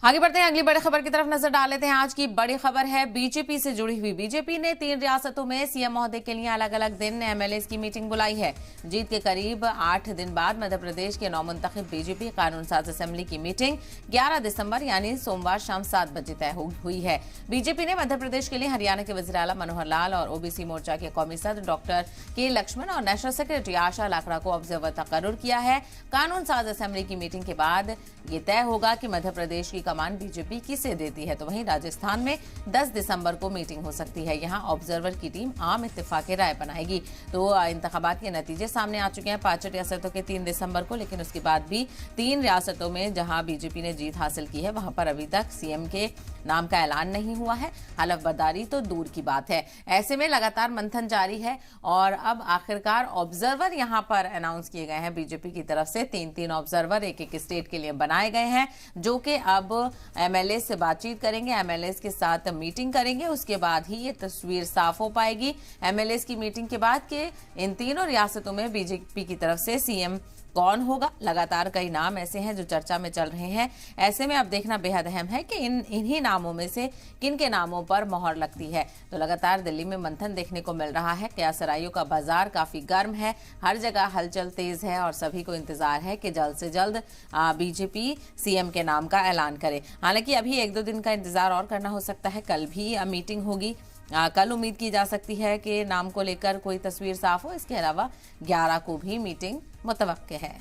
आगे बढ़ते हैं, अगली बड़ी खबर की तरफ नजर डाल लेते हैं। आज की बड़ी खबर है बीजेपी से जुड़ी हुई। बीजेपी ने 3 रियासतों में सीएम महोदय के लिए अलग अलग दिन एमएलए की मीटिंग बुलाई है। जीत के करीब 8 दिन बाद मध्य प्रदेश के नौमुंतखब बीजेपी कानून साज असेंबली की मीटिंग 11 दिसंबर यानी सोमवार शाम 7 बजे तय हुई है। बीजेपी ने मध्य प्रदेश के लिए हरियाणा के वजीर आला मनोहर लाल और ओबीसी मोर्चा के कौमी सदर डॉक्टर के लक्ष्मण और नेशनल सेक्रेटरी आशा लाकड़ा को ऑब्जर्वर तकर्रुर किया है। कानून साज असेंबली की मीटिंग के बाद ये तय होगा कि मध्य प्रदेश की कमान बीजेपी किसे देती है। तो वहीं राजस्थान में 10 दिसंबर को मीटिंग हो सकती है। यहां ऑब्जर्वर की टीम आम इत्तेफाक राय बनाएगी। तो इंतखाबात के नतीजे सामने आ चुके हैं 5 रियासतों के 3 दिसंबर को, लेकिन उसके बाद भी 3 रियासतों में जहां बीजेपी ने जीत हासिल की है वहां पर अभी तक सीएम के नाम का ऐलान नहीं हुआ है। हलफबर्दारी तो दूर की बात है। ऐसे में लगातार मंथन जारी है और अब आखिरकार ऑब्जर्वर यहां पर अनाउंस किए गए हैं। बीजेपी की तरफ से 3 ऑब्जर्वर एक स्टेट के लिए बनाए गए हैं, जो कि अब एमएलए से बातचीत करेंगे, एमएलए के साथ मीटिंग करेंगे। उसके बाद ही ये तस्वीर साफ हो पाएगी एमएलए की मीटिंग के बाद कि इन तीनों रियासतों में बीजेपी की तरफ से सीएम कौन होगा। लगातार कई नाम ऐसे हैं जो चर्चा में चल रहे हैं। ऐसे में अब देखना बेहद अहम है कि इन्हीं नामों में से किन के नामों पर मोहर लगती है। तो लगातार दिल्ली में मंथन देखने को मिल रहा है। कयासराइयों का बाजार काफी गर्म है, हर जगह हलचल तेज है और सभी को इंतजार है कि जल्द से जल्द बीजेपी सीएम के नाम का ऐलान करे। हालांकि अभी 1-2 दिन का इंतजार और करना हो सकता है। कल भी मीटिंग होगी। कल उम्मीद की जा सकती है कि नाम को लेकर कोई तस्वीर साफ हो। इसके अलावा 11 को भी मीटिंग मुतवक्के है।